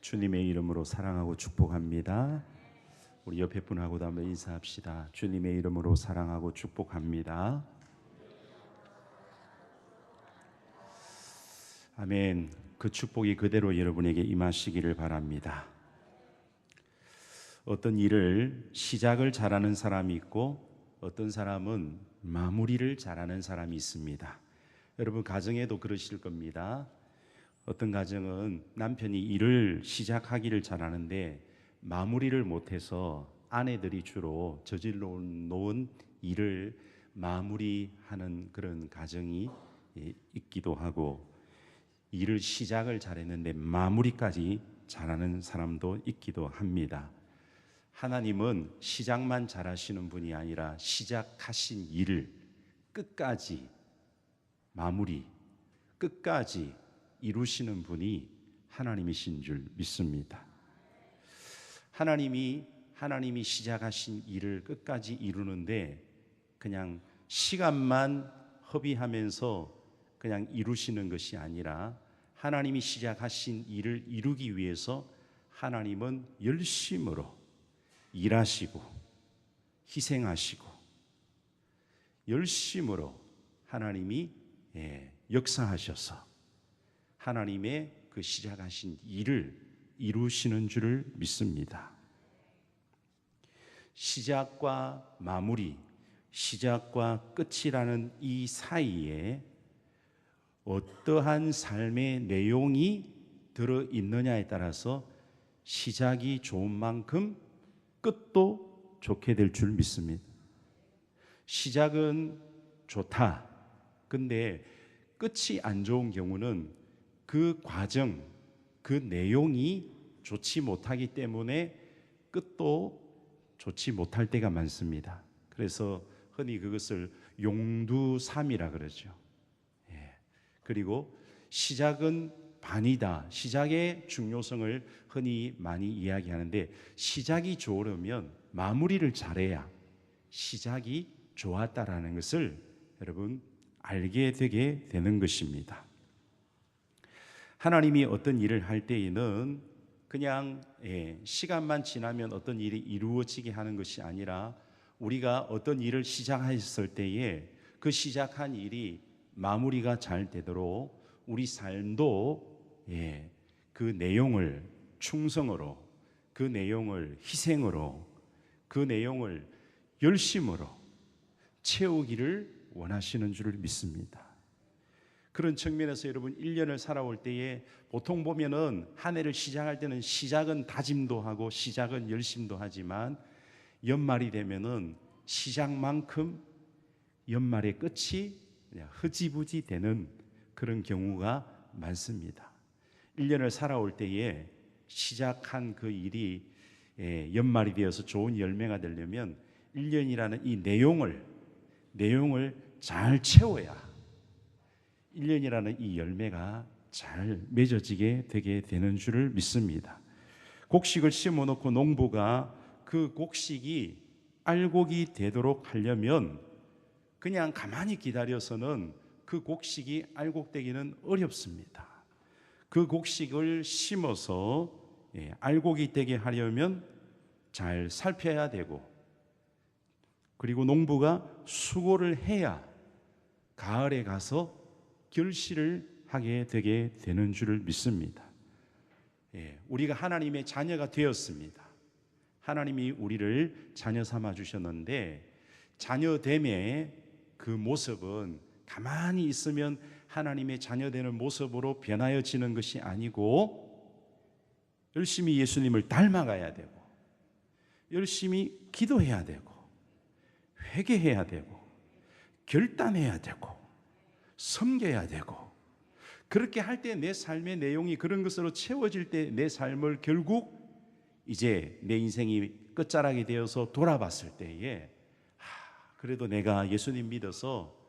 주님의 이름으로 사랑하고 축복합니다. 우리 옆에 분하고도 한번 인사합시다. 주님의 이름으로 사랑하고 축복합니다. 아멘. 그 축복이 그대로 여러분에게 임하시기를 바랍니다. 어떤 일을 시작을 잘하는 사람이 있고 어떤 사람은 마무리를 잘하는 사람이 있습니다. 여러분 가정에도 그러실 겁니다. 어떤 가정은 남편이 일을 시작하기를 잘하는데 마무리를 못해서 아내들이 주로 저질러 놓은 일을 마무리하는 그런 가정이 있기도 하고, 일을 시작을 잘했는데 마무리까지 잘하는 사람도 있기도 합니다. 하나님은 시작만 잘하시는 분이 아니라 시작하신 일을 끝까지 마무리, 끝까지 이루시는 분이 하나님이신 줄 믿습니다. 하나님이 시작하신 일을 끝까지 이루는데 그냥 시간만 허비하면서 그냥 이루시는 것이 아니라, 하나님이 시작하신 일을 이루기 위해서 하나님은 열심으로 일하시고 희생하시고 열심으로 하나님이 역사하셔서 하나님의 그 시작하신 일을 이루시는 줄을 믿습니다. 시작과 마무리, 시작과 끝이라는 이 사이에 어떠한 삶의 내용이 들어있느냐에 따라서 시작이 좋은 만큼 끝도 좋게 될 줄 믿습니다. 시작은 좋다. 근데 끝이 안 좋은 경우는 그 과정, 그 내용이 좋지 못하기 때문에 끝도 좋지 못할 때가 많습니다. 그래서 흔히 그것을 용두삼이라 그러죠. 그리고 시작은 반이다. 시작의 중요성을 흔히 많이 이야기하는데, 시작이 좋으려면 마무리를 잘해야 시작이 좋았다라는 것을 여러분 알게 되게 되는 것입니다. 하나님이 어떤 일을 할 때에는 그냥 시간만 지나면 어떤 일이 이루어지게 하는 것이 아니라, 우리가 어떤 일을 시작했을 때에 그 시작한 일이 마무리가 잘 되도록 우리 삶도 그 내용을 충성으로, 그 내용을 희생으로, 그 내용을 열심으로 채우기를 원하시는 줄을 믿습니다. 그런 측면에서 여러분 1년을 살아올 때에 보통 보면은 한 해를 시작할 때는 시작은 다짐도 하고 시작은 열심도 하지만, 연말이 되면은 시작만큼 연말의 끝이 그냥 흐지부지 되는 그런 경우가 많습니다. 1년을 살아올 때에 시작한 그 일이 연말이 되어서 좋은 열매가 되려면 1년이라는 이 내용을 잘 채워야 1년이라는 이 열매가 잘 맺어지게 되게 되는 줄을 믿습니다. 곡식을 심어놓고 농부가 그 곡식이 알곡이 되도록 하려면 그냥 가만히 기다려서는 그 곡식이 알곡되기는 어렵습니다. 그 곡식을 심어서 알곡이 되게 하려면 잘 살펴야 되고, 그리고 농부가 수고를 해야 가을에 가서 결실을 하게 되게 되는 줄을 믿습니다. 우리가 하나님의 자녀가 되었습니다. 하나님이 우리를 자녀 삼아 주셨는데, 자녀됨의 그 모습은 가만히 있으면 하나님의 자녀되는 모습으로 변하여지는 것이 아니고, 열심히 예수님을 닮아가야 되고, 열심히 기도해야 되고, 회개해야 되고, 결단해야 되고, 섬겨야 되고, 그렇게 할 때 내 삶의 내용이 그런 것으로 채워질 때 내 삶을 결국 이제 내 인생이 끝자락이 되어서 돌아봤을 때에 그래도 내가 예수님 믿어서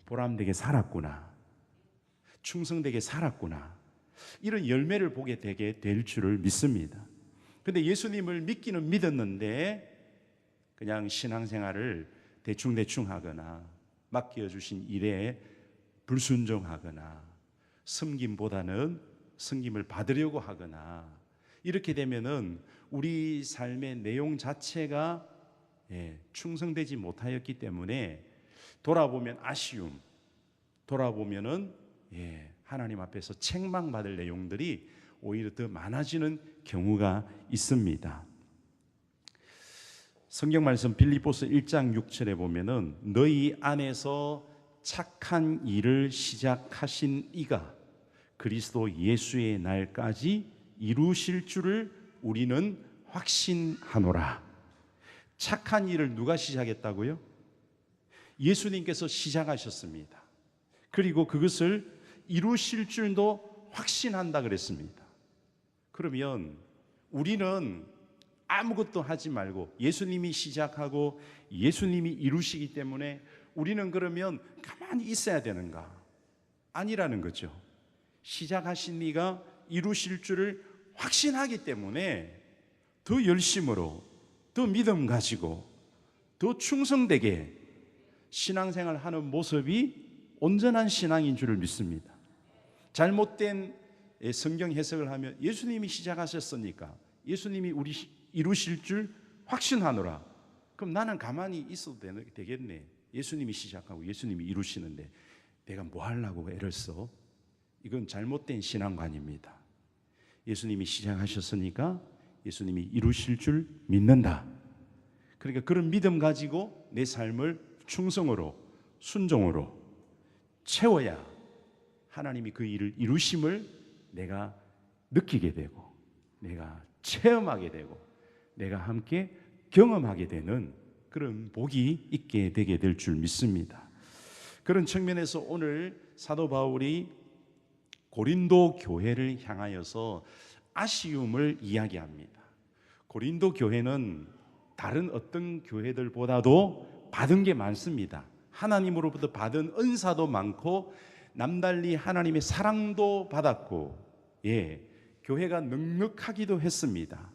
보람되게 살았구나, 충성되게 살았구나, 이런 열매를 보게 되게 될 줄을 믿습니다. 근데 예수님을 믿기는 믿었는데 그냥 신앙생활을 대충 하거나 맡겨주신 일에 불순종하거나 섬김보다는 섬김을 받으려고 하거나 이렇게 되면은 우리 삶의 내용 자체가 충성되지 못하였기 때문에 돌아보면 아쉬움, 돌아보면은 하나님 앞에서 책망받을 내용들이 오히려 더 많아지는 경우가 있습니다. 성경 말씀 빌립보서 1장 6절에 보면은 너희 안에서 착한 일을 시작하신 이가 그리스도 예수의 날까지 이루실 줄을 우리는 확신하노라. 착한 일을 누가 시작했다고요? 예수님께서 시작하셨습니다. 그리고 그것을 이루실 줄도 확신한다 그랬습니다. 그러면 우리는 아무것도 하지 말고 예수님이 시작하고 예수님이 이루시기 때문에 우리는 그러면 가만히 있어야 되는가? 아니라는 거죠. 시작하신 이가 이루실 줄을 확신하기 때문에 더 열심으로, 더 믿음 가지고, 더 충성되게 신앙생활 하는 모습이 온전한 신앙인 줄을 믿습니다. 잘못된 성경 해석을 하면 예수님이 시작하셨으니까 예수님이 우리 이루실 줄 확신하노라. 그럼 나는 가만히 있어도 되겠네. 예수님이 시작하고 예수님이 이루시는데 내가 뭐 하려고 애를 써? 이건 잘못된 신앙관입니다. 예수님이 시작하셨으니까 예수님이 이루실 줄 믿는다. 그러니까 그런 믿음 가지고 내 삶을 충성으로, 순종으로 채워야 하나님이 그 일을 이루심을 내가 느끼게 되고, 내가 체험하게 되고, 내가 함께 경험하게 되는 그런 복이 있게 되게 될 줄 믿습니다. 그런 측면에서 오늘 사도 바울이 고린도 교회를 향하여서 아쉬움을 이야기합니다. 고린도 교회는 다른 어떤 교회들보다도 받은 게 많습니다. 하나님으로부터 받은 은사도 많고 남달리 하나님의 사랑도 받았고, 교회가 넉넉하기도 했습니다.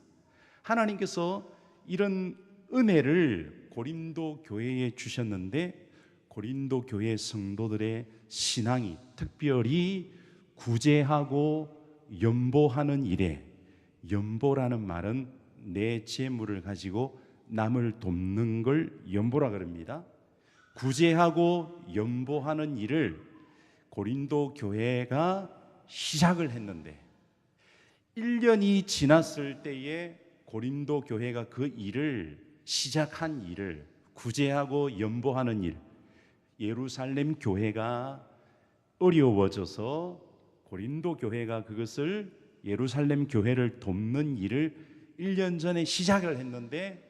하나님께서 이런 은혜를 고린도 교회에 주셨는데 고린도 교회 성도들의 신앙이 특별히 구제하고 연보하는 일에, 연보라는 말은 내 재물을 가지고 남을 돕는 걸 연보라 그럽니다. 구제하고 연보하는 일을 고린도 교회가 시작을 했는데 1년이 지났을 때에 고린도 교회가 그 일을 시작한 일을 구제하고 연보하는 일, 예루살렘 교회가 어려워져서 고린도 교회가 그것을 예루살렘 교회를 돕는 일을 1년 전에 시작을 했는데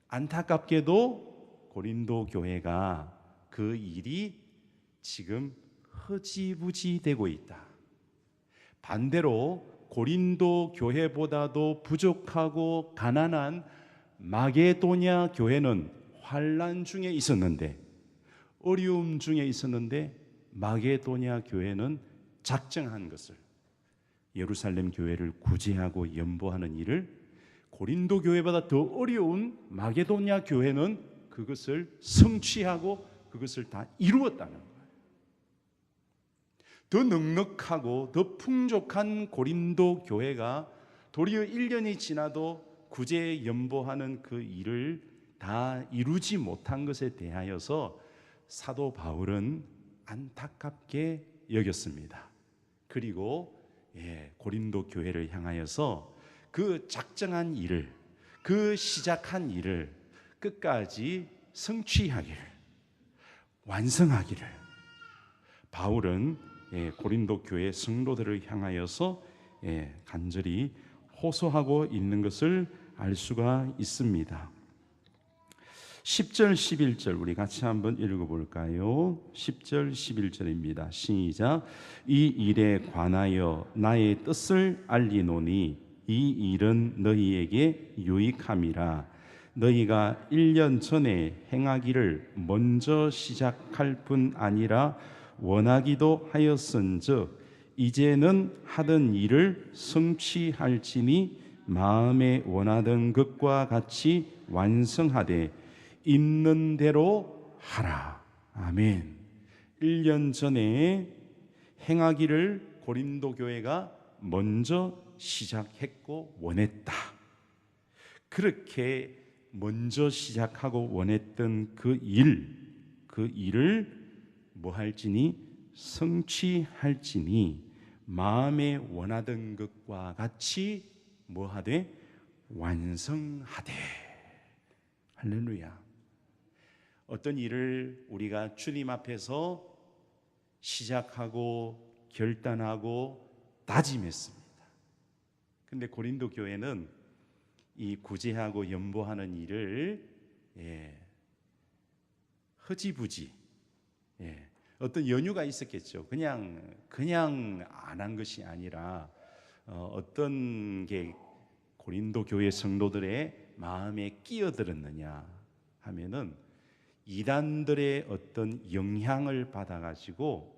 안타깝게도 고린도 교회가 그 일이 지금 흐지부지 되고 있다. 반대로 고린도 교회보다도 부족하고 가난한 마게도냐 교회는 환난 중에 있었는데, 어려움 중에 있었는데 마게도냐 교회는 작정한 것을, 예루살렘 교회를 구제하고 연보하는 일을 고린도 교회보다 더 어려운 마게도냐 교회는 그것을 성취하고 그것을 다 이루었다는 거예요. 더 넉넉하고 더 풍족한 고린도 교회가 도리어 1년이 지나도 구제 연보하는 그 일을 다 이루지 못한 것에 대하여서 사도 바울은 안타깝게 여겼습니다. 그리고 고린도 교회를 향하여서 그 작정한 일을, 그 시작한 일을 끝까지 성취하기를, 완성하기를 바울은 고린도 교회 성도들을 향하여서 간절히 호소하고 있는 것을 알 수가 있습니다. 10절 11절 우리 같이 한번 읽어볼까요? 10절 11절입니다. 시작. 이 일에 관하여 나의 뜻을 알리노니 이 일은 너희에게 유익함이라. 너희가 1년 전에 행하기를 먼저 시작할 뿐 아니라 원하기도 하였은즉 이제는 하던 일을 성취할지니 마음에 원하던 것과 같이 완성하되 있는 대로 하라. 아멘. 1년 전에 행하기를 고린도 교회가 먼저 시작했고 원했다. 그렇게 먼저 시작하고 원했던 그 일을 뭐 할지니 성취할지니 마음에 원하던 것과 같이 뭐 하되 완성하되. 할렐루야. 어떤 일을 우리가 주님 앞에서 시작하고 결단하고 다짐했습니다. 근데 고린도 교회는 이 구제하고 연보하는 일을 흐지부지 어떤 연유가 있었겠죠. 그냥 안 한 것이 아니라 어떤 게 고린도 교회 성도들의 마음에 끼어들었느냐 하면은 이단들의 어떤 영향을 받아가지고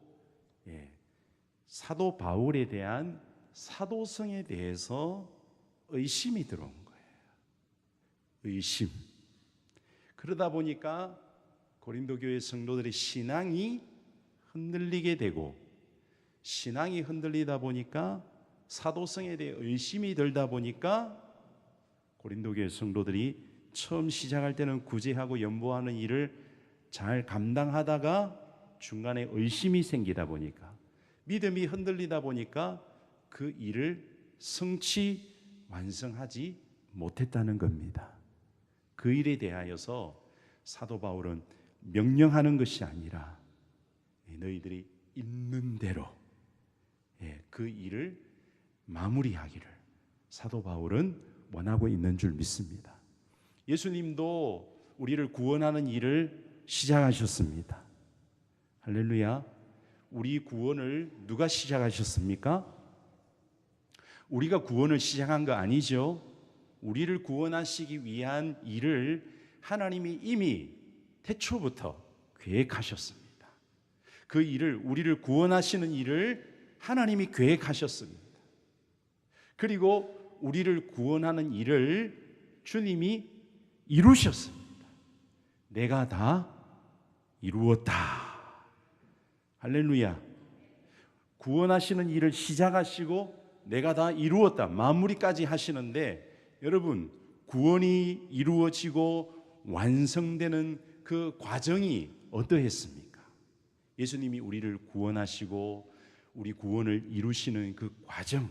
사도 바울에 대한 사도성에 대해서 의심이 들어온 거예요. 의심. 그러다 보니까 고린도 교회 성도들의 신앙이 흔들리게 되고, 신앙이 흔들리다 보니까 사도성에 대해 의심이 들다 보니까 고린도 교회 성도들이 처음 시작할 때는 구제하고 연보하는 일을 잘 감당하다가 중간에 의심이 생기다 보니까, 믿음이 흔들리다 보니까 그 일을 완성하지 못했다는 겁니다. 그 일에 대하여서 사도 바울은 명령하는 것이 아니라 너희들이 있는 대로 그 일을 마무리하기를 사도 바울은 원하고 있는 줄 믿습니다. 예수님도 우리를 구원하는 일을 시작하셨습니다. 할렐루야. 우리 구원을 누가 시작하셨습니까? 우리가 구원을 시작한 거 아니죠. 우리를 구원하시기 위한 일을 하나님이 이미 태초부터 계획하셨습니다. 그 일을, 우리를 구원하시는 일을 하나님이 계획하셨습니다. 그리고 우리를 구원하는 일을 주님이 이루셨습니다. 내가 다 이루었다. 할렐루야. 구원하시는 일을 시작하시고 내가 다 이루었다, 마무리까지 하시는데, 여러분, 구원이 이루어지고 완성되는 그 과정이 어떠했습니까? 예수님이 우리를 구원하시고 우리 구원을 이루시는 그 과정,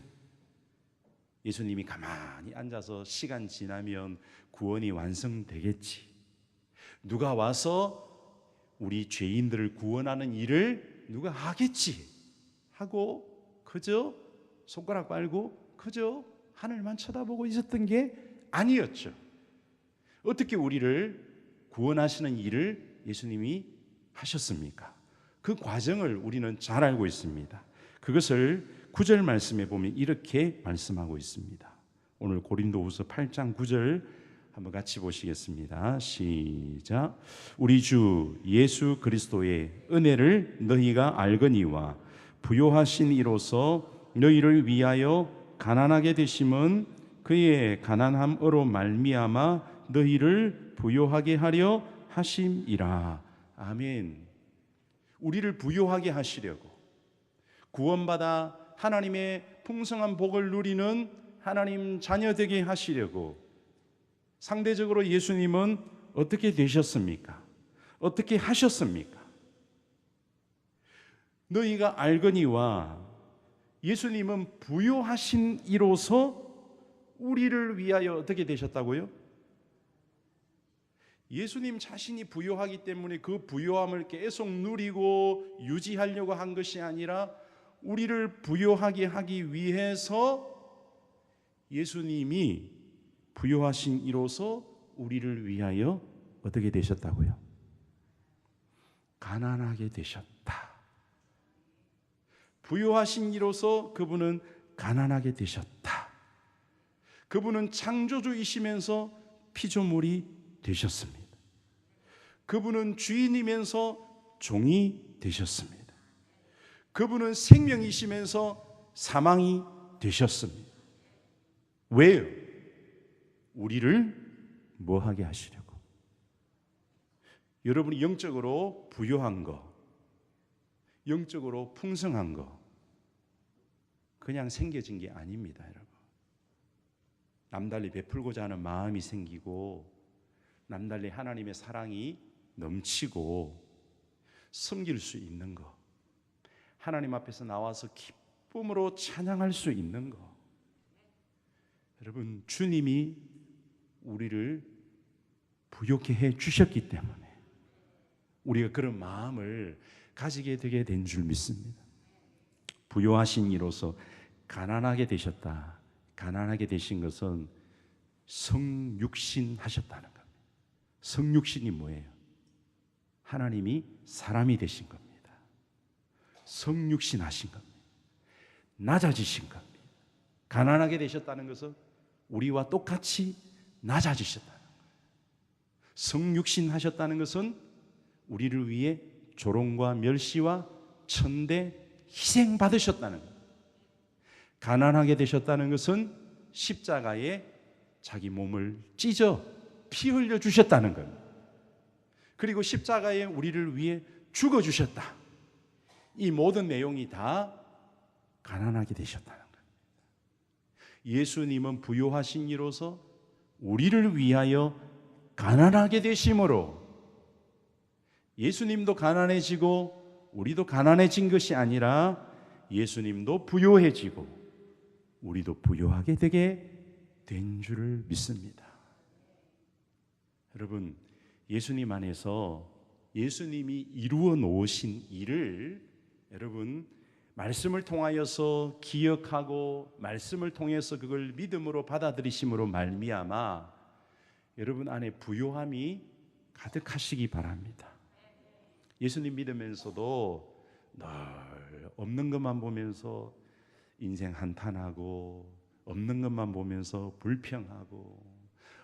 예수님이 가만히 앉아서 시간 지나면 구원이 완성되겠지, 누가 와서 우리 죄인들을 구원하는 일을 누가 하겠지 하고 그저 손가락 빨고 그저 하늘만 쳐다보고 있었던 게 아니었죠. 어떻게 우리를 구원하시는 일을 예수님이 하셨습니까? 그 과정을 우리는 잘 알고 있습니다. 그것을 9절 말씀에 보면 이렇게 말씀하고 있습니다. 오늘 고린도후서 8장 9절 한번 같이 보시겠습니다. 시작. 우리 주 예수 그리스도의 은혜를 너희가 알거니와 부요하신 이로서 너희를 위하여 가난하게 되심은 그의 가난함으로 말미암아 너희를 부요하게 하려 하심이라. 아멘. 우리를 부요하게 하시려고, 구원받아 하나님의 풍성한 복을 누리는 하나님 자녀 되게 하시려고, 상대적으로 예수님은 어떻게 되셨습니까? 어떻게 하셨습니까? 너희가 알거니와, 예수님은 부요하신 이로서 우리를 위하여 어떻게 되셨다고요? 예수님 자신이 부요하기 때문에 그 부요함을 계속 누리고 유지하려고 한 것이 아니라 우리를 부요하게 하기 위해서 예수님이 부요하신 이로서 우리를 위하여 어떻게 되셨다고요? 가난하게 되셨다. 부요하신 이로서 그분은 가난하게 되셨다. 그분은 창조주이시면서 피조물이 되셨습니다. 그분은 주인이면서 종이 되셨습니다. 그분은 생명이시면서 사망이 되셨습니다. 왜요? 우리를 뭐하게 하시려고? 여러분이 영적으로 부요한 거, 영적으로 풍성한 거 그냥 생겨진 게 아닙니다, 여러분. 남달리 베풀고자 하는 마음이 생기고 남달리 하나님의 사랑이 넘치고 섬길 수 있는 것, 하나님 앞에서 나와서 기쁨으로 찬양할 수 있는 것. 여러분, 주님이 우리를 부요케 해 주셨기 때문에 우리가 그런 마음을 가지게 되게 된 줄 믿습니다. 부요하신 이로서 가난하게 되셨다. 가난하게 되신 것은 성육신 하셨다는 겁니다. 성육신이 뭐예요? 하나님이 사람이 되신 겁니다. 성육신 하신 겁니다. 낮아지신 겁니다. 가난하게 되셨다는 것은 우리와 똑같이 낮아지셨다는 거예요. 성육신 하셨다는 것은 우리를 위해 조롱과 멸시와 천대 희생 받으셨다는 거예요. 가난하게 되셨다는 것은 십자가에 자기 몸을 찢어 피 흘려 주셨다는 겁니다. 그리고 십자가에 우리를 위해 죽어 주셨다. 이 모든 내용이 다 가난하게 되셨다는 겁니다. 예수님은 부요하신 이로서 우리를 위하여 가난하게 되심으로 예수님도 가난해지고 우리도 가난해진 것이 아니라 예수님도 부요해지고 우리도 부요하게 되게 된 줄을 믿습니다. 여러분, 예수님 안에서 예수님이 이루어 놓으신 일을 여러분 말씀을 통하여서 기억하고 말씀을 통해서 그걸 믿음으로 받아들이심으로 말미암아 여러분 안에 부요함이 가득하시기 바랍니다. 예수님 믿으면서도 늘 없는 것만 보면서 인생 한탄하고 없는 것만 보면서 불평하고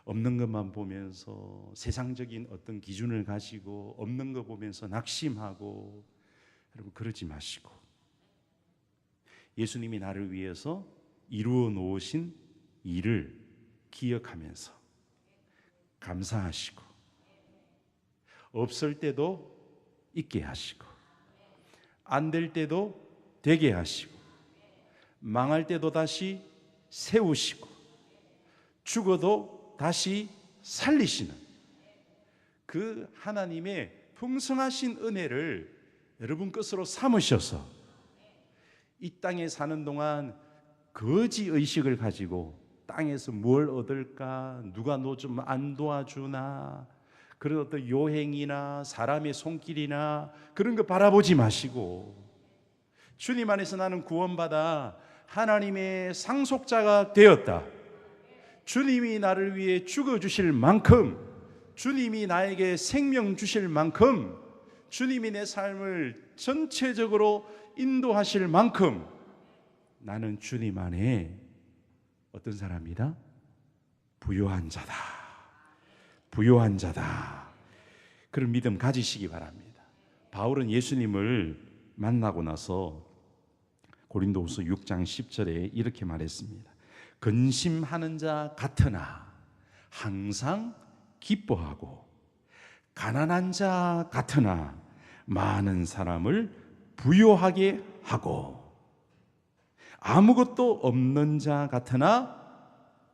없는 것만 보면서 세상적인 어떤 기준을 가지고 없는 것 보면서 낙심하고 여러분 그러지 마시고 예수님이 나를 위해서 이루어 놓으신 일을 기억하면서 감사하시고 없을 때도 있게 하시고 안 될 때도 되게 하시고 망할 때도 다시 세우시고 죽어도 다시 살리시는 그 하나님의 풍성하신 은혜를 여러분 것으로 삼으셔서 이 땅에 사는 동안 거지 의식을 가지고 땅에서 뭘 얻을까, 누가 너 좀 안 도와주나, 그런 어떤 요행이나 사람의 손길이나 그런 거 바라보지 마시고 주님 안에서 나는 구원받아 하나님의 상속자가 되었다. 주님이 나를 위해 죽어주실 만큼, 주님이 나에게 생명 주실 만큼, 주님이 내 삶을 전체적으로 인도하실 만큼 나는 주님 안에 어떤 사람이다? 부요한 자다. 부요한 자다. 그런 믿음 가지시기 바랍니다. 바울은 예수님을 만나고 나서 고린도후서 6장 10절에 이렇게 말했습니다. 근심하는 자 같으나 항상 기뻐하고 가난한 자 같으나 많은 사람을 부요하게 하고 아무것도 없는 자 같으나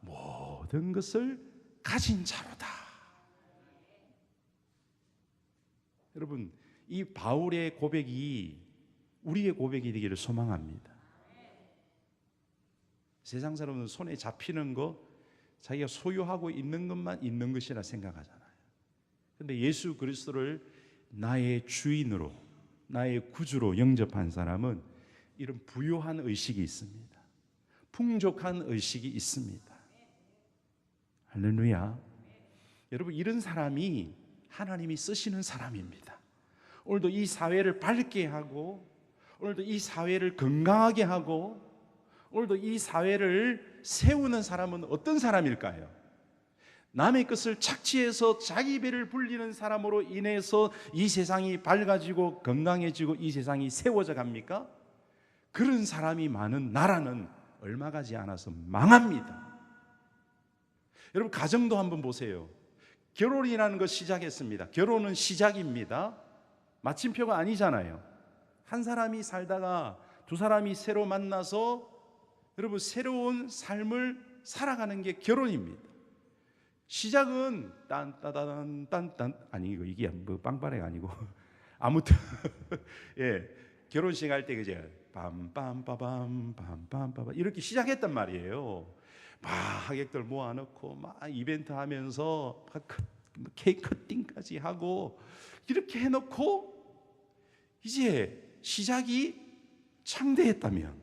모든 것을 가진 자로다. 여러분, 이 바울의 고백이 우리의 고백이 되기를 소망합니다. 세상 사람은 손에 잡히는 거 자기가 소유하고 있는 것만 있는 것이라 생각하잖아요. 그런데 예수 그리스도를 나의 주인으로 나의 구주로 영접한 사람은 이런 부요한 의식이 있습니다. 풍족한 의식이 있습니다. 할렐루야. 여러분, 이런 사람이 하나님이 쓰시는 사람입니다. 오늘도 이 사회를 밝게 하고 오늘도 이 사회를 건강하게 하고 오늘도 이 사회를 세우는 사람은 어떤 사람일까요? 남의 것을 착취해서 자기 배를 불리는 사람으로 인해서 이 세상이 밝아지고 건강해지고 이 세상이 세워져 갑니까? 그런 사람이 많은 나라는 얼마 가지 않아서 망합니다. 여러분, 가정도 한번 보세요. 결혼이라는 것 시작했습니다. 결혼은 시작입니다. 마침표가 아니잖아요. 한 사람이 살다가 두 사람이 새로 만나서 여러분 새로운 삶을 살아가는 게 결혼입니다. 시작은 딴따단 딴딴 아니고 이게 뭐 빵빠레가 아니고 아무튼 예, 결혼식 할 때 그죠? 빰빰빠밤 빰빰빠밤 이렇게 시작했단 말이에요. 막 하객들 모아놓고 막 이벤트 하면서 막 케이크 커팅까지 하고 이렇게 해놓고 이제 시작이 창대했다면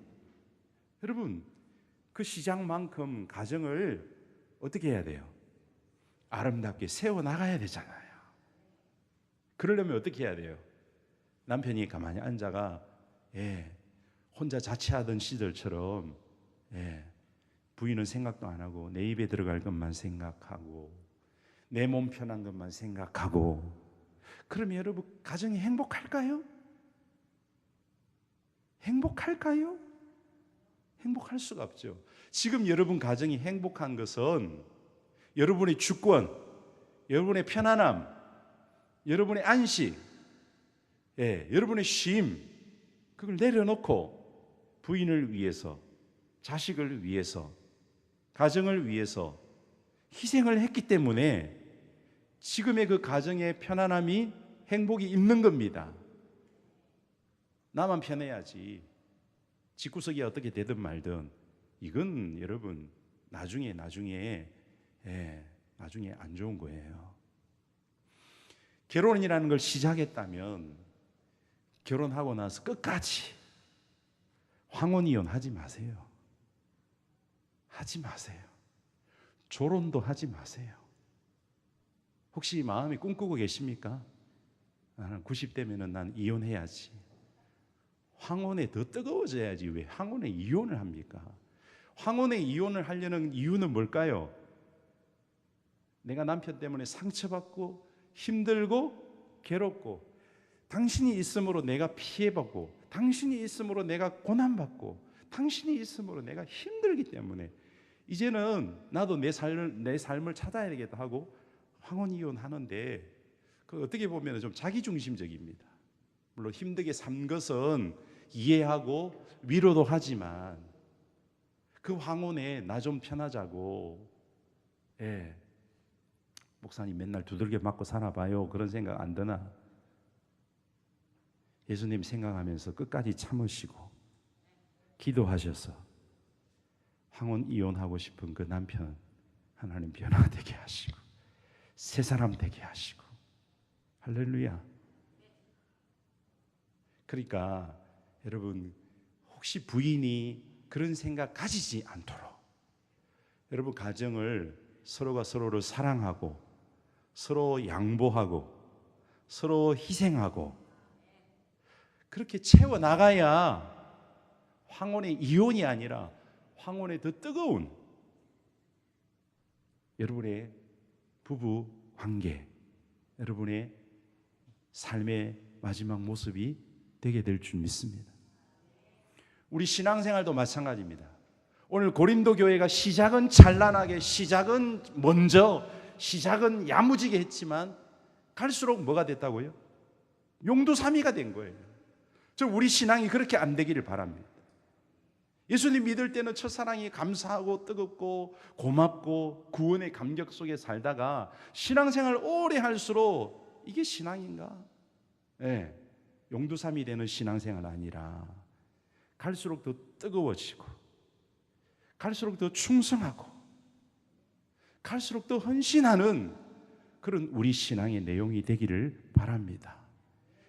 여러분 그 시작만큼 가정을 어떻게 해야 돼요? 아름답게 세워나가야 되잖아요. 그러려면 어떻게 해야 돼요? 남편이 가만히 앉아가 혼자 자취하던 시절처럼 부인은 생각도 안 하고 내 입에 들어갈 것만 생각하고 내 몸 편한 것만 생각하고 그러면 여러분 가정이 행복할까요? 행복할까요? 행복할 수가 없죠. 지금 여러분 가정이 행복한 것은 여러분의 주권, 여러분의 편안함, 여러분의 안식, 여러분의 쉼 그걸 내려놓고 부인을 위해서, 자식을 위해서, 가정을 위해서 희생을 했기 때문에 지금의 그 가정의 편안함이 행복이 있는 겁니다. 나만 편해야지 집구석이 어떻게 되든 말든 이건 여러분 나중에 안 좋은 거예요. 결혼이라는 걸 시작했다면 결혼하고 나서 끝까지 황혼이혼 하지 마세요. 하지 마세요. 조론도 하지 마세요. 혹시 마음이 꿈꾸고 계십니까? 나는 90대면은 난 이혼해야지. 황혼에 더 뜨거워져야지 왜 황혼에 이혼을 합니까? 황혼에 이혼을 하려는 이유는 뭘까요? 내가 남편 때문에 상처받고 힘들고 괴롭고 당신이 있음으로 내가 피해받고 당신이 있음으로 내가 고난받고 당신이 있음으로 내가 힘들기 때문에 이제는 나도 내 삶을 찾아야 되겠다 하고 황혼 이혼하는데 그 어떻게 보면 좀 자기중심적입니다. 물론 힘들게 산 것은 이해하고 위로도 하지만 그 황혼에 나 좀 편하자고 목사님 맨날 두들겨 맞고 살아봐요 그런 생각 안 드나? 예수님 생각하면서 끝까지 참으시고 기도하셔서 황혼 이혼하고 싶은 그 남편 하나님 변화되게 하시고 새 사람 되게 하시고 할렐루야. 그러니까 여러분 혹시 부인이 그런 생각 가지지 않도록 여러분 가정을 서로가 서로를 사랑하고 서로 양보하고 서로 희생하고 그렇게 채워나가야 황혼의 이혼이 아니라 황혼의 더 뜨거운 여러분의 부부 관계, 여러분의 삶의 마지막 모습이 되게 될 줄 믿습니다. 우리 신앙생활도 마찬가지입니다. 오늘 고린도 교회가 시작은 찬란하게, 시작은 먼저, 시작은 야무지게 했지만 갈수록 뭐가 됐다고요? 용두사미가 된 거예요. 저 우리 신앙이 그렇게 안 되기를 바랍니다. 예수님 믿을 때는 첫사랑이 감사하고 뜨겁고 고맙고 구원의 감격 속에 살다가 신앙생활 오래 할수록 이게 신앙인가? 용두삼이 되는 신앙생활 아니라 갈수록 더 뜨거워지고 갈수록 더 충성하고 갈수록 더 헌신하는 그런 우리 신앙의 내용이 되기를 바랍니다.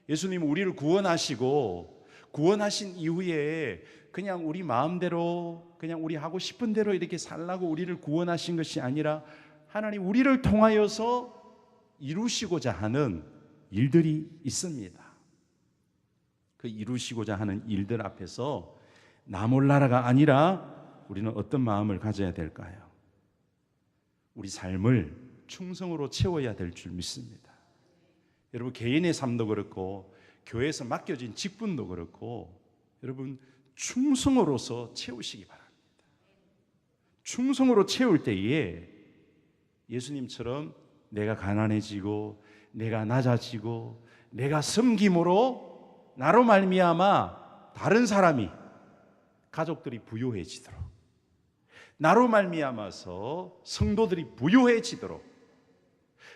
예수님 우리를 구원하시고 구원하신 이후에 그냥 우리 마음대로 그냥 우리 하고 싶은 대로 이렇게 살라고 우리를 구원하신 것이 아니라 하나님 우리를 통하여서 이루시고자 하는 일들이 있습니다. 그 이루시고자 하는 일들 앞에서 나 몰라라가 아니라 우리는 어떤 마음을 가져야 될까요? 우리 삶을 충성으로 채워야 될 줄 믿습니다. 여러분 개인의 삶도 그렇고 교회에서 맡겨진 직분도 그렇고 여러분 충성으로서 채우시기 바랍니다. 충성으로 채울 때에 예수님처럼 내가 가난해지고 내가 낮아지고 내가 섬김으로 나로 말미암아 다른 사람이 가족들이 부유해지도록 나로 말미암아서 성도들이 부유해지도록,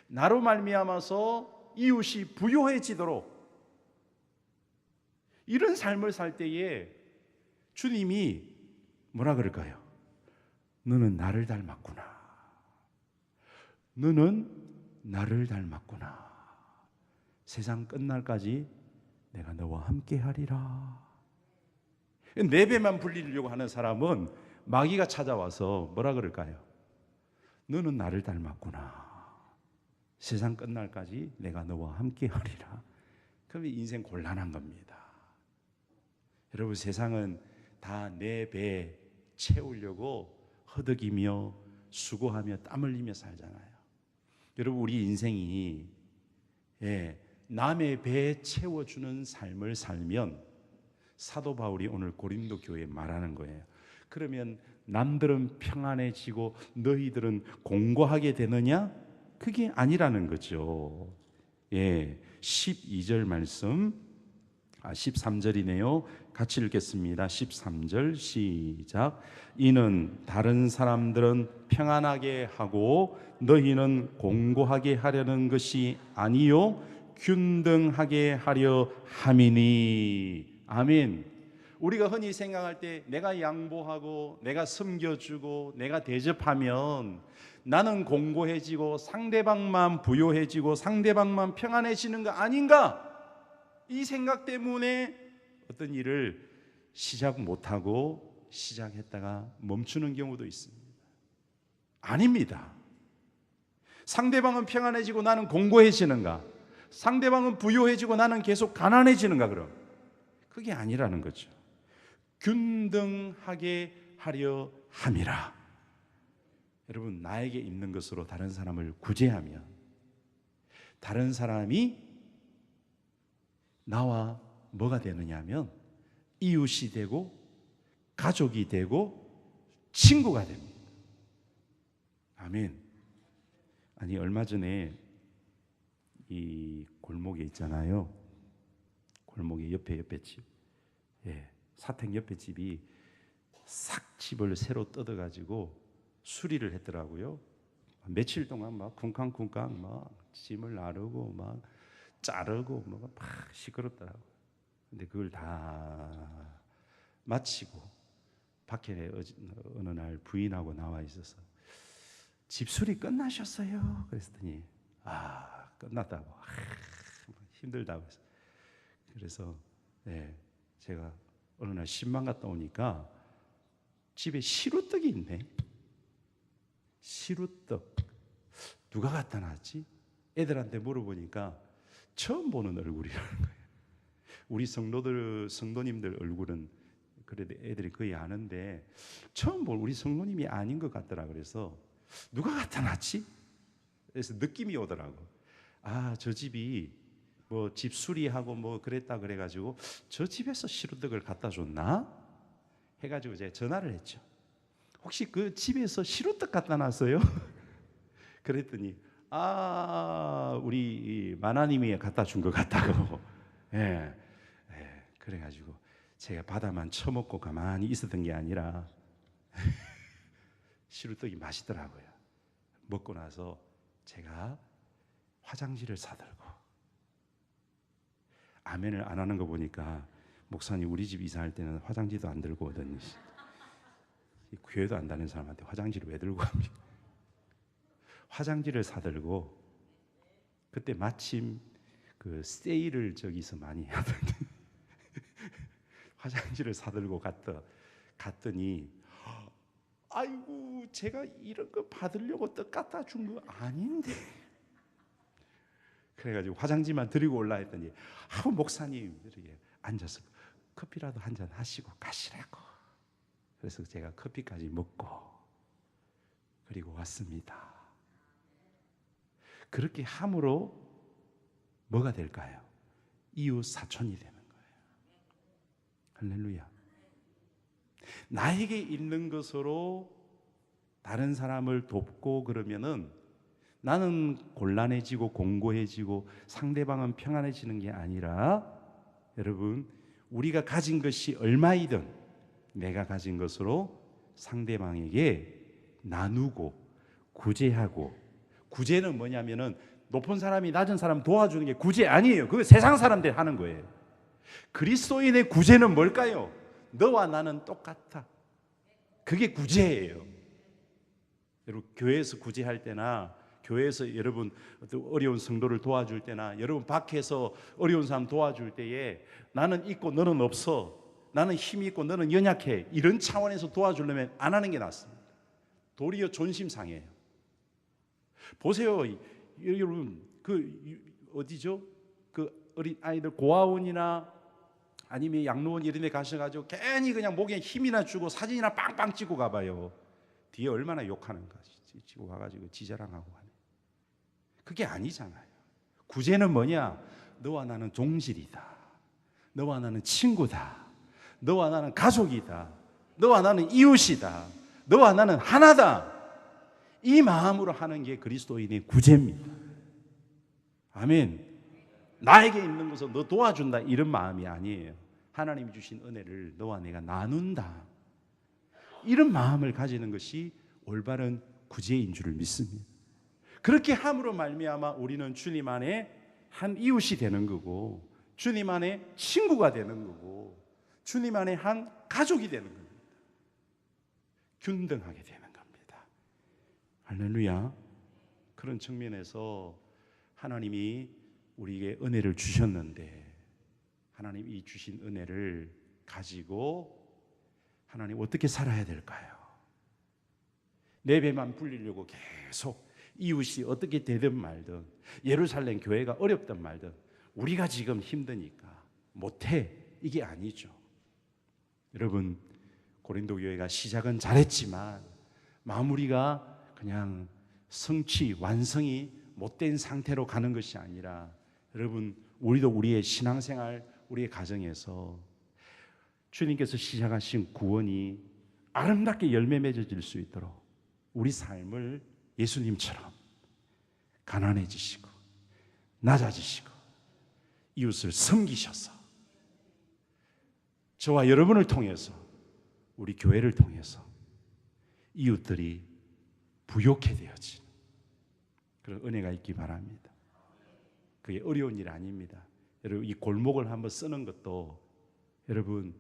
나로 말미암아서 이웃이 부유해지도록, 이런 삶을 살 때에 주님이 뭐라 그럴까요? 너는 나를 닮았구나. 너는 나를 닮았구나. 세상 끝날까지 내가 너와 함께 하리라. 네 배만 불리려고 하는 사람은 마귀가 찾아와서 뭐라 그럴까요? 너는 나를 닮았구나. 세상 끝날까지 내가 너와 함께 하리라. 그럼 인생 곤란한 겁니다. 여러분, 세상은 다 내 배 채우려고 허덕이며 수고하며 땀 흘리며 살잖아요. 여러분, 우리 인생이 남의 배에 채워주는 삶을 살면 사도 바울이 오늘 고린도 교회에 말하는 거예요. 그러면 남들은 평안해지고 너희들은 공고하게 되느냐? 그게 아니라는 거죠. 12절 말씀, 13절이네요. 같이 읽겠습니다. 13절 시작. 이는 다른 사람들은 평안하게 하고 너희는 공고하게 하려는 것이 아니요 균등하게 하려 함이니. 아멘. 우리가 흔히 생각할 때 내가 양보하고 내가 섬겨주고 내가 대접하면 나는 공고해지고 상대방만 부요해지고 상대방만 평안해지는 거 아닌가? 이 생각 때문에 어떤 일을 시작 못하고 시작했다가 멈추는 경우도 있습니다. 아닙니다. 상대방은 평안해지고 나는 공고해지는가? 상대방은 부요해지고 나는 계속 가난해지는가? 그럼 그게 아니라는 거죠. 균등하게 하려 함이라. 여러분, 나에게 있는 것으로 다른 사람을 구제하면 다른 사람이 나와 뭐가 되느냐면 이웃이 되고 가족이 되고 친구가 됩니다. 아멘. 아니, 얼마 전에 이 골목에 있잖아요. 골목에 옆에 집, 사택 옆에 집이 싹 집을 새로 뜯어가지고 수리를 했더라고요. 며칠 동안 막 쿵쾅쿵쾅 막 짐을 나르고 막 자르고 막 시끄럽더라고요. 근데 그걸 다 마치고 밖에 어느 날 부인하고 나와 있어서 집 수리 끝나셨어요? 그랬더니 끝났다고. 힘들다고 해서. 그래서 제가 어느 날 신방 갔다 오니까 집에 시루떡이 있네. 시루떡 누가 갖다 놨지? 애들한테 물어보니까 처음 보는 얼굴이라는 거예요. 우리 성도님들 얼굴은 그래도 애들이 거의 아는데 처음 본 우리 성도님이 아닌 것 같더라. 그래서 누가 갖다 놨지? 그래서 느낌이 오더라고. 저 집이 뭐 집 수리하고 뭐 그랬다 그래가지고 저 집에서 시루떡을 갖다 줬나? 해가지고 제가 전화를 했죠. 혹시 그 집에서 시루떡 갖다 놨어요? 그랬더니 우리 마나님이 갖다 준 것 같다고. 그래가지고 제가 바다만 처먹고 가만히 있었던 게 아니라 시루떡이 맛있더라고요. 먹고 나서 제가 화장지를 사들고, 아멘을 안 하는 거 보니까 목사님 우리 집 이사할 때는 화장지도 안 들고 오더니 교회도 안 다니는 사람한테 화장지를 왜 들고 갑니까? 화장지를 사들고, 그때 마침 그 세일을 저기서 많이 하던데 화장지를 사들고 갔더니 아이고, 제가 이런 거 받으려고 떡 갖다 준 거 아닌데. 그래가지고 화장지만 드리고 올라 했더니 목사님 이렇게 앉아서 커피라도 한잔 하시고 가시라고. 그래서 제가 커피까지 먹고 그리고 왔습니다. 그렇게 함으로 뭐가 될까요? 이웃 사촌이 되는 거예요. 할렐루야. 나에게 있는 것으로 다른 사람을 돕고 그러면은 나는 곤란해지고 공고해지고 상대방은 평안해지는 게 아니라, 여러분, 우리가 가진 것이 얼마이든 내가 가진 것으로 상대방에게 나누고 구제하고, 구제는 뭐냐면은 높은 사람이 낮은 사람 도와주는 게 구제 아니에요. 그거 세상 사람들이 하는 거예요. 그리스도인의 구제는 뭘까요? 너와 나는 똑같아. 그게 구제예요. 여러분, 교회에서 구제할 때나, 교회에서 여러분 어려운 성도를 도와줄 때나, 여러분 밖에서 어려운 사람 도와줄 때에 나는 있고 너는 없어, 나는 힘이 있고 너는 연약해, 이런 차원에서 도와주려면 안 하는 게 낫습니다. 도리어 존심 상해요. 보세요, 여러분, 어디죠? 그 어린 아이들 고아원이나 아니면 양로원 이런 데 가셔가지고 괜히 그냥 목에 힘이나 주고 사진이나 빵빵 찍고 가봐요. 뒤에 얼마나 욕하는가. 찍고 가가지고 지자랑하고 하네. 그게 아니잖아요. 구제는 뭐냐? 너와 나는 동질이다. 너와 나는 친구다. 너와 나는 가족이다. 너와 나는 이웃이다. 너와 나는 하나다. 이 마음으로 하는 게 그리스도인의 구제입니다. 아멘. 나에게 있는 것을 너 도와준다, 이런 마음이 아니에요. 하나님이 주신 은혜를 너와 내가 나눈다, 이런 마음을 가지는 것이 올바른 구제인 줄을 믿습니다. 그렇게 함으로 말미암아 우리는 주님 안에 한 이웃이 되는 거고, 주님 안에 친구가 되는 거고, 주님 안에 한 가족이 되는 겁니다. 균등하게 되는 겁니다. 할렐루야. 그런 측면에서 하나님이 우리에게 은혜를 주셨는데, 하나님이 주신 은혜를 가지고 하나님 어떻게 살아야 될까요? 내 배만 불리려고 계속 이웃이 어떻게 되든 말든, 예루살렘 교회가 어렵든 말든 우리가 지금 힘드니까 못해, 이게 아니죠. 여러분, 고린도 교회가 시작은 잘했지만 마무리가 그냥 성취, 완성이 못된 상태로 가는 것이 아니라, 여러분, 우리도 우리의 신앙생활, 우리의 가정에서 주님께서 시작하신 구원이 아름답게 열매 맺어질 수 있도록 우리 삶을 예수님처럼 가난해지시고 낮아지시고 이웃을 섬기셔서 저와 여러분을 통해서, 우리 교회를 통해서 이웃들이 부욕해 되어지는 그런 은혜가 있기 바랍니다. 그게 어려운 일 아닙니다. 여러분, 이 골목을 한번 쓰는 것도 여러분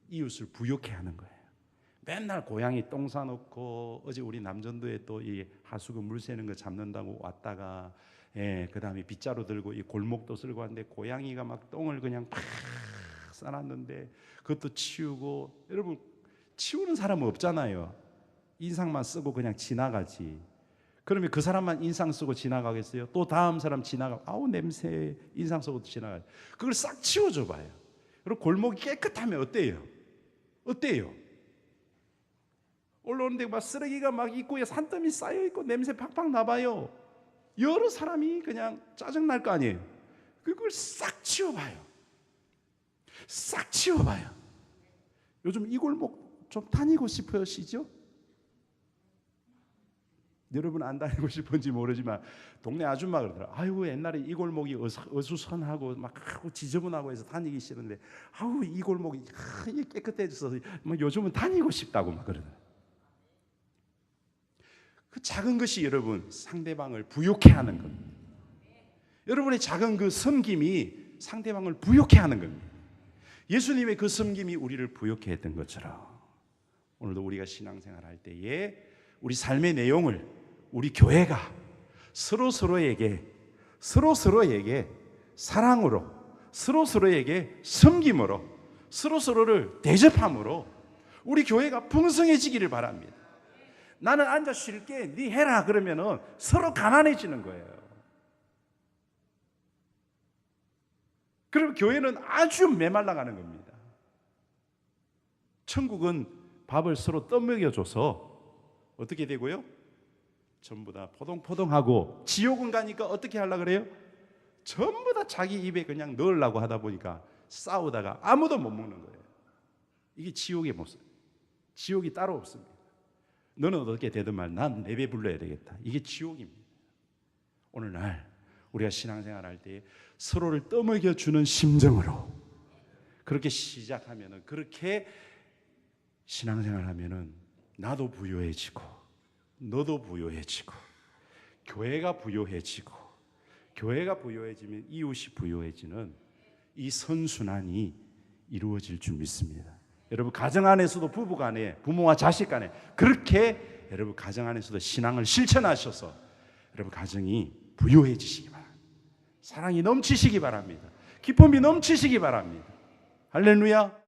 이웃을 부욕해 하는 거예요. 맨날 고양이 똥 싸놓고, 어제 우리 남전도에 또 이 하수구 물 새는 거 잡는다고 왔다가, 그 다음에 빗자루 들고 이 골목도 쓸고 왔는데 고양이가 막 똥을 그냥 팍 싸놨는데 그것도 치우고. 여러분, 치우는 사람은 없잖아요. 인상만 쓰고 그냥 지나가지. 그러면 그 사람만 인상 쓰고 지나가겠어요? 또 다음 사람 지나가, 아우 냄새, 인상 쓰고 지나가요. 그걸 싹 치워줘 봐요. 그리고 골목이 깨끗하면 어때요? 어때요? 올라오는데 막 쓰레기가 막 입구에 산더미 쌓여 있고 냄새 팍팍 나봐요. 여러 사람이 그냥 짜증 날 거 아니에요. 그걸 싹 치워봐요. 싹 치워봐요. 요즘 이 골목 좀 다니고 싶으시죠? 여러분 안 다니고 싶은지 모르지만 동네 아줌마 그러더라. 아이고, 옛날에 이 골목이 어수선하고 막 지저분하고 해서 다니기 싫은데, 아우 이 골목이 깨끗해져서 뭐 요즘은 다니고 싶다고 막 그러더라. 그 작은 것이 여러분 상대방을 부욕해 하는 겁니다. 여러분의 작은 그 섬김이 상대방을 부욕해 하는 겁니다. 예수님의 그 섬김이 우리를 부욕해 했던 것처럼 오늘도 우리가 신앙생활 할 때에 우리 삶의 내용을 우리 교회가 서로서로에게 사랑으로, 서로서로에게 섬김으로, 서로서로를 대접함으로 우리 교회가 풍성해지기를 바랍니다. 나는 앉아 쉴게, 네 해라 그러면은 서로 가난해지는 거예요. 그럼 교회는 아주 메말라가는 겁니다. 천국은 밥을 서로 떠먹여줘서 어떻게 되고요? 전부 다 포동포동하고, 지옥은 가니까 어떻게 하려고 그래요? 전부 다 자기 입에 그냥 넣으려고 하다 보니까 싸우다가 아무도 못 먹는 거예요. 이게 지옥의 모습. 지옥이 따로 없습니다. 너는 어떻게 되든 말, 난 내 배 불러야 되겠다. 이게 지옥입니다. 오늘날 우리가 신앙생활 할 때 서로를 떠먹여주는 심정으로 그렇게 시작하면은, 그렇게 신앙생활 하면은 나도 부유해지고 너도 부유해지고 교회가 부유해지고 교회가 부유해지면 이웃이 부유해지는 이 선순환이 이루어질 줄 믿습니다. 여러분 가정 안에서도 부부 간에 부모와 자식 간에 그렇게 여러분 가정 안에서도 신앙을 실천하셔서 여러분 가정이 부유해지시기 바랍니다. 사랑이 넘치시기 바랍니다. 기쁨이 넘치시기 바랍니다. 할렐루야.